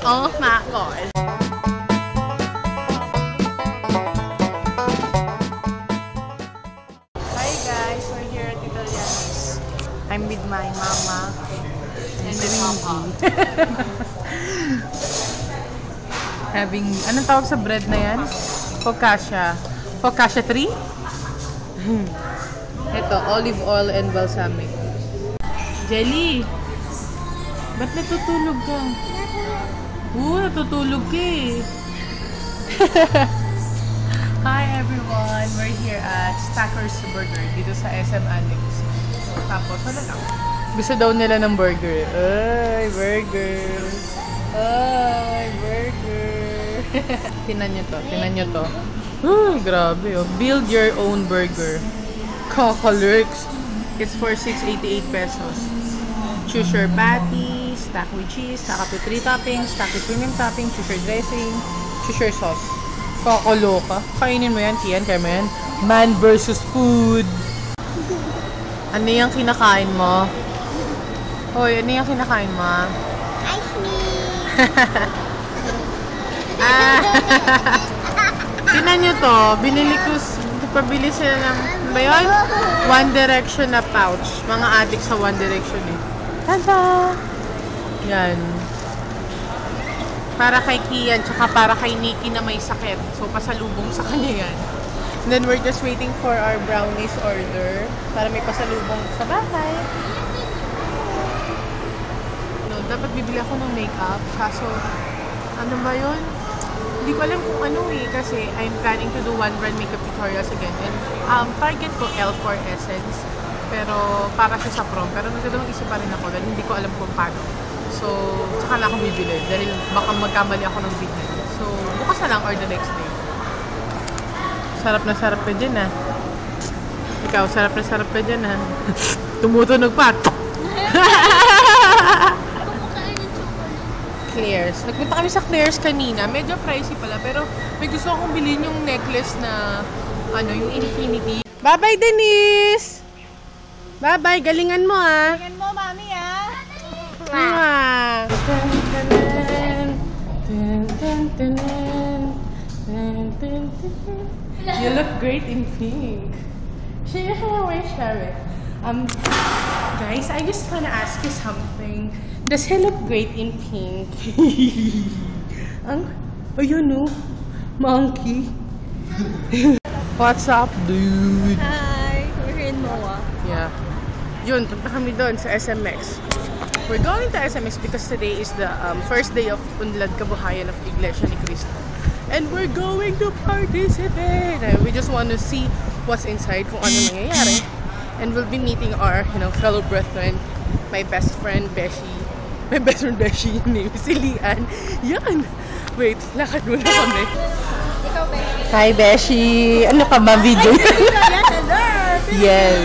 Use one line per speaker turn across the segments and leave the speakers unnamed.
Oh my God. Hi guys, we're here at Italianos. I'm with my mama and my papa. Having, anong tawag sa bread na yan? Focaccia. Focaccia 3? Ito, olive oil and balsamic. Jelly! Ba't natutulog ka? Natutulog ka eh. Hi everyone! We're here at Stackers Burger dito sa SM Annex. Tapos, ano lang? Gusto daw nila ng burger. Ay, burger! Ay, burger! Tinan nyo to, tinan nyo to. Grabe oh. Build your own burger. Kakalurks. It's for 688 pesos. Choose your patty, stack with cheese, stack up with 3 toppings, stack with premium topping, choose your dressing, choose your sauce. Kakaloka. Kainin mo yan, Kian, kaya mo yan. Man versus food. Ano yung kinakain mo? Hoy, ano yung kinakain mo?
Ice cream.
Tinan nyo to, binili ko, pabili sila ng, ano ba yun? One Direction na pouch. Mga addict sa One Direction eh. Tada! Yan. Para kay Kian, tsaka para kay Nikki na may sakit. So, pasalubong sa kanya yan. And then, we're just waiting for our brownies order para may pasalubong sa bahay. No, dapat bibili ako ng makeup. Kaso, ano ba yun? Hindi ko alam kung ano eh. Kasi, I'm planning to do one brand makeup tutorials again. And, target ko L4 Essence. Pero, para siya sa prom. Pero, nagdadamang isip pa rin ako dahil hindi ko alam kung paano. So, tsaka na ako bibili. Dahil baka magkamali ako ng bilhin. So, bukas na lang or the next day. Sarap na sarap ka dyan ah. Ikaw, sarap na sarap ka dyan ah. Tumutunog pa. Claire's. Nagpunta kami sa Claire's kanina. Medyo pricey pala. Pero may gusto akong bilhin yung necklace na ano, yung Infinity. Bye-bye, Denise! Bye-bye. Galingan mo ah.
Galingan mo, mami ah.
You look great in pink. She usually wears Sherry. Guys, I just wanna ask you something. Does he look great in pink? Ayun no, monkey. What's up, dude?
Hi, we're here in MOA.
Yeah. Yun, punta kami doon sa SMX. We're going to SMX because today is the first day of Unlad Kabuhayan of Iglesia ni Cristo. And we're going to participate! We just want to see what's inside, kung ano nangyayari. And we'll be meeting our, fellow brethren, my best friend, Beshi. My best friend, Beshi, name si Lian. Yan! Wait, lakad muna kami.
Ikaw, Beshi.
Hi, Beshi! Ano ka ba, video? Yes!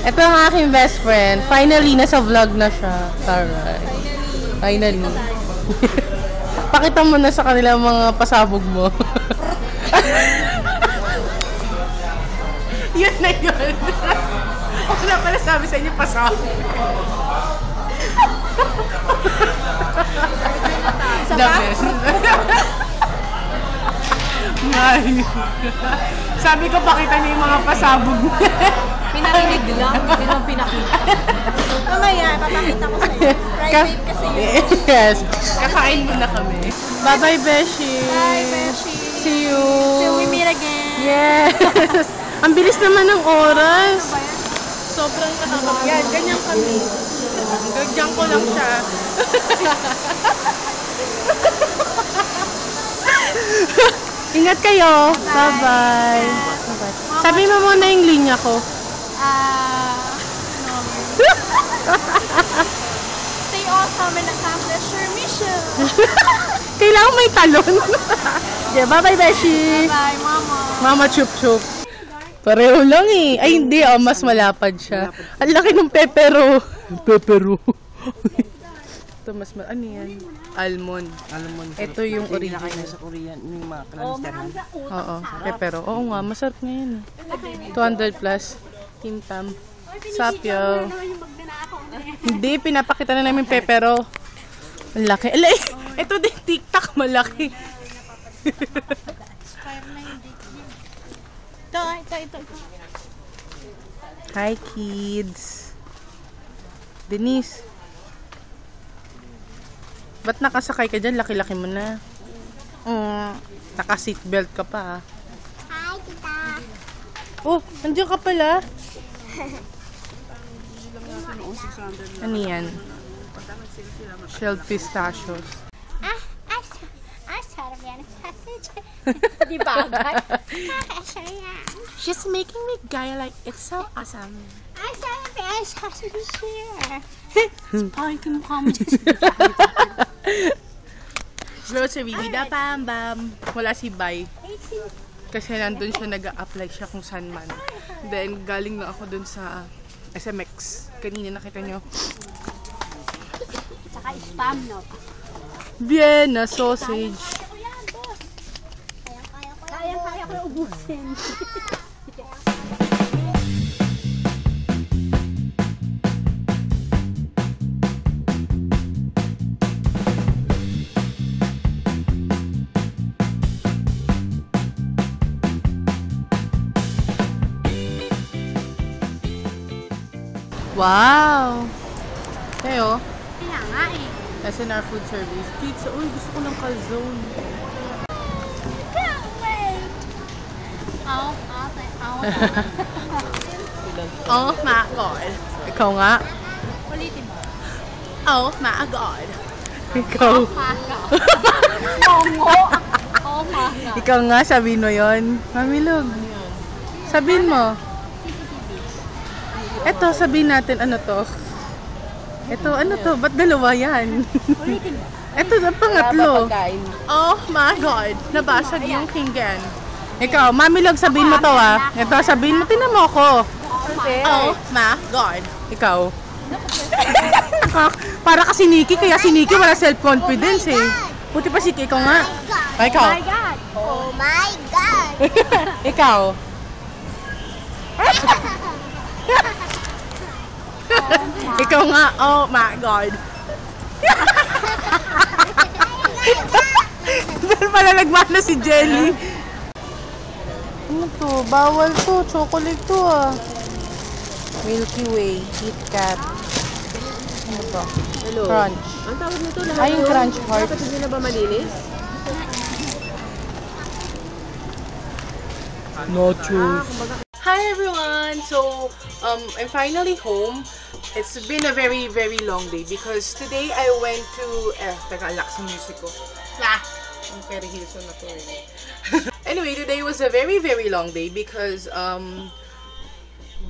Ito ang aking best friend. Finally, nasa vlog na siya. Taray. Finally. Pakita mo na sa kanila mga pasabog mo. Yun na yun. Ako na pala sabi sa inyo, pasabog. The best. Sabi ko, pakita niyo yung mga pasabog.
Pinakinig lang, hindi naman pinakita. Mamaya, papakita ko sa'yo. Private kasi yun.
Yes. Kakain muna kami. Bye-bye, Beshi.
Bye, Beshi.
See you.
Till we meet again.
Yes. Ang bilis naman ng oras.
Sobrang nakakapagod.
Yan, ganyan kami. Ganyan ko lang siya. Ingat kayo. Bye-bye. Sabi mo muna yung linya ko.
Stay awesome and accomplish your mission.
Kailangan may talon. Yeah, bye-bye, Beshi.
Bye, Mama.
Mama chup-chup. Pareho lang eh. Ay, hindi. Oh, mas malapad siya. Ang laki ng pepero. Pepero. Ito, mas ano yan? Almond. Ito yung original.
Sa Korean, yung mga kalansyahan.
Oo, pepero. Oo nga, masarap ngayon. 200 plus. Tintam. Sapyo. Hindi, pinapakita na namin pepero. Ang laki. Alay! Ito din, TikTok, malaki.
Ito.
Hi, kids. Denise. Ba't nakasakay ka dyan? Laki-laki mo na. Naka-seatbelt ka pa.
Hi, tita.
Oh, nandiyan ka pala. Ano yan? Shelled pistachios.
Sarap yan.
Di ba?
She's making me gaya like it's so awesome.
Sarap yan. Sausage here.
Ay, kamukha mo dyan.
Grocery, Bida Bam Bam. Wala si Bay. Kasi nandun siya, nag-a-apply siya kung saan man. Then, galing na ako dun sa SMX. Kanina nakita nyo.
Saka spam, no?
Vienna sausage.
Kaya ko ubusin.
Wow! Kayo?
Kaya nga eh.
SNR Food Service. Pizza. Uy, gusto ko ng calzone. Oh my God. Ikaw nga.
Ulitin mo.
Oh my God. Ikaw.
Oh my God.
Ikaw nga, sabihin mo yun. Mamilog. Sabihin mo. Eto, sabihin natin, ano to? Ito, ano to? Ba't dalawa yan?
Ulitin mo.
Ito, ang pangatlo. Oh my God. Nabasag yung pinggan. Ikaw, mamilog, sabihin mo to ah. Ito, sabihin mo, tinan mo ako. Oh my God. Ikaw. Para kasi Nikki, kaya si Nikki wala self-confidence eh. Puti pa si ikaw nga. Ay, ikaw.
Oh my God.
Oh my God.
Ikaw. Ikaw nga, oh my God. Doon pala nagmana si Jelly. Ano to? Bawal to. Chocolate to ah. Milky Way. Kit Kat. Ano to?
Hello.
Crunch.
Ang tawag nito na
Ay, yung crunch heart.
Dapat hindi na ba malinis?
Nachos. Hi everyone! So, I'm finally home. It's been a very, very long day because today I went to... Teka, alak sa music ko. Ang Perry Hilson na to eh. Anyway, today was a very, very long day because,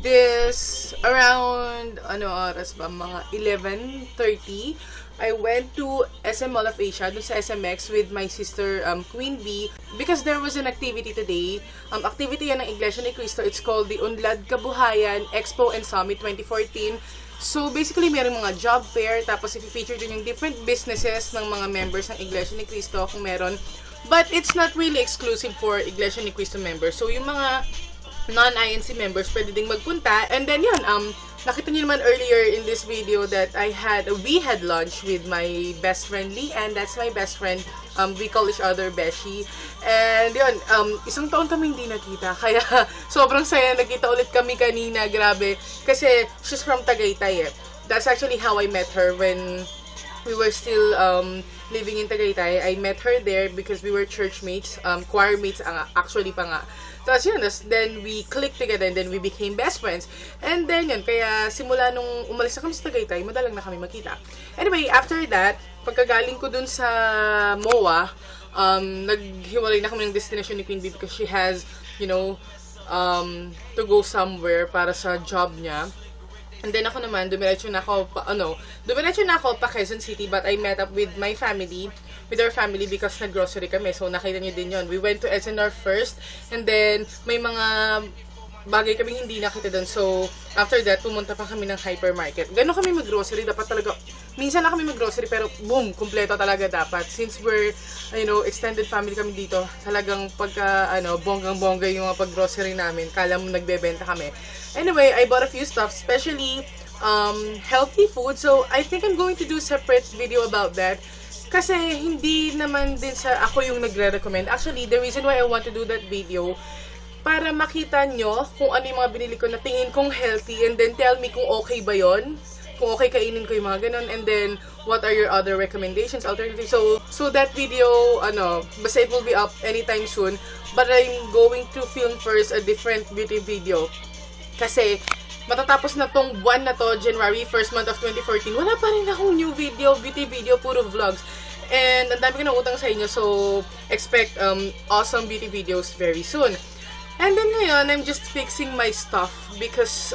this, around, ano oras ba, mga 11:30, I went to SM Mall of Asia, dun sa SMX with my sister, Queen Bee, because there was an activity today. Activity yan ng Iglesia ni Cristo. It's called the Unlad Kabuhayan Expo and Summit 2014. So, basically, mayroong mga job fair, tapos i-feature din yung different businesses ng mga members ng Iglesia ni Cristo kung meron. But it's not really exclusive for Iglesia ni Cristo members. So, yung mga non-INC members pwede ding magpunta. And then yun, nakita niyo naman earlier in this video that we had lunch with my best friend Lee, and that's my best friend. We call each other Beshi. And yun, isang taon kami hindi nakita. Kaya sobrang saya, nagkita ulit kami kanina, grabe. Kasi she's from Tagaytay eh. That's actually how I met her when we were still living in Tagaytay. I met her there because we were church mates, choir mates actually pa nga. Tapos yun, then we clicked together and then we became best friends. And then yun, kaya simula nung umalis na kami sa Tagaytay, madalang na kami magkita. Anyway, after that, pagkagaling ko dun sa MOA, naghiwalay na kami ng destination ni Queen Bee because she has, you know, to go somewhere para sa job niya. And then ako naman, dumiretso na ako pa Quezon City, but I met up with my family, with our family because nag-grocery kami. So nakita niyo din yon. We went to SNR first, and then may mga bagay kaming hindi nakita doon. So after that, pumunta pa kami ng hypermarket. Gano'n kami mag-grocery, dapat talaga, minsan lang kami mag-grocery, pero boom, kumpleto talaga dapat. Since we're, you know, extended family kami dito, talagang pagka, bonggang-bongga yung mga pag-grocery namin, kala mo nagbebenta kami. Anyway, I bought a few stuff, especially healthy food. So, I think I'm going to do a separate video about that. Kasi hindi naman din sa ako yung nagre-recommend. Actually, the reason why I want to do that video, para makita nyo kung ano yung mga binili ko na tingin kong healthy, and then tell me kung okay ba yon, kung okay kainin ko yung mga ganun, and then what are your other recommendations, alternatives. So that video, basta it will be up anytime soon, but I'm going to film first a different beauty video. Kasi matatapos na tong buwan na to, January, first month of 2014, wala pa rin akong new video, beauty video, puro vlogs. And ang dami ko ng utang sa inyo, so expect awesome beauty videos very soon. And then ngayon, I'm just fixing my stuff because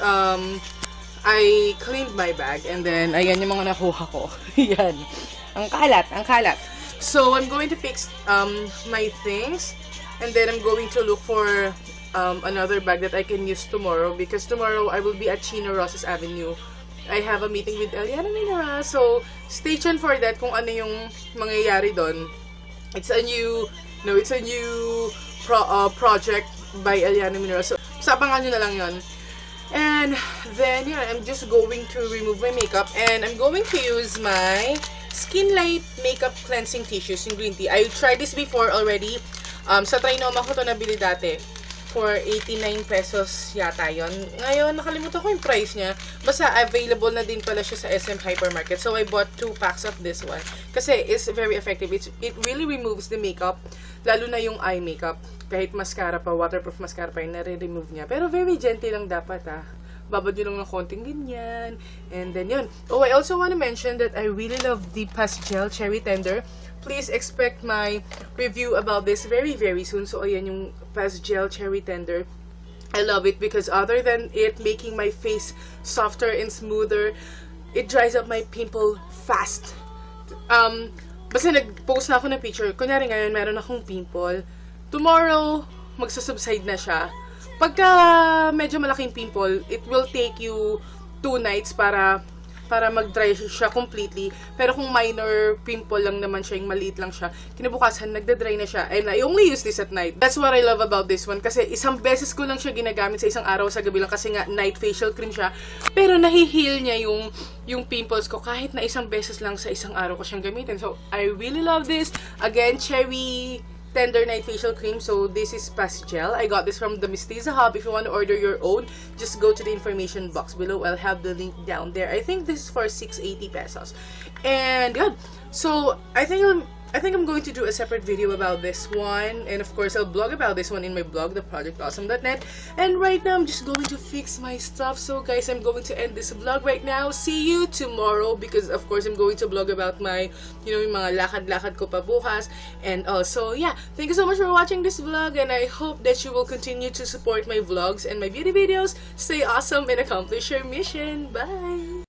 I cleaned my bag. And then, ayan yung mga nakuha ko. Yan. Ang kalat, ang kalat. So, I'm going to fix my things. And then, I'm going to look for another bag that I can use tomorrow. Because tomorrow, I will be at Chino Rosas Avenue. I have a meeting with Eliana Minera. So, stay tuned for that kung ano yung mangyayari doon. It's a new project by Eliana Minera. So, sabangan nyo na lang yun. And then, yeah, I'm just going to remove my makeup. And I'm going to use my Skin Light Makeup Cleansing Tissues in green tea. I tried this before already. Sa Trinoma ko ito nabili dati. For 89 pesos yata yun. Ngayon, nakalimutan ko yung price niya. Basta available na din pala siya sa SM Hypermarket. So, I bought 2 packs of this one. Kasi it's very effective. It really removes the makeup. Lalo na yung eye makeup. Kahit mascara pa, waterproof mascara pa, yung nare-remove niya. Pero very gentle lang dapat Babad nyo lang ng konting ganyan. And then yun. Oh, I also want to mention that I really love the Pastel Cherry Tender. Please expect my review about this very, very soon. So, ayan yung Pastel Cherry Tender. I love it because other than it making my face softer and smoother, it dries up my pimple fast. Basta nag-post na ako ng picture. Kunyari ngayon, meron akong pimple. Tomorrow, magsusubside na siya. Pagka medyo malaking pimple, it will take you 2 nights para mag-dry siya completely. Pero kung minor pimple lang naman siya, yung maliit lang siya, kinabukasan, nagda-dry na siya. And I only use this at night. That's what I love about this one. Kasi isang beses ko lang siya ginagamit sa isang araw sa gabi lang kasi nga night facial cream siya. Pero nahi-heal niya yung pimples ko kahit na isang beses lang sa isang araw ko siyang gamitin. So, I really love this. Again, Cherry Tender Night Facial Cream. So, this is Pastel. I got this from the Mestiza Hub. If you want to order your own, just go to the information box below. I'll have the link down there. I think this is for 680 pesos. And, good. So, I think I'm going to do a separate video about this one. And, of course, I'll blog about this one in my blog, theprojectawesome.net. And right now, I'm just going to fix my stuff. So, guys, I'm going to end this vlog right now. See you tomorrow because, of course, I'm going to blog about my, yung mga lakad-lakad ko pa bukas. And also, yeah, thank you so much for watching this vlog. And I hope that you will continue to support my vlogs and my beauty videos. Stay awesome and accomplish your mission. Bye!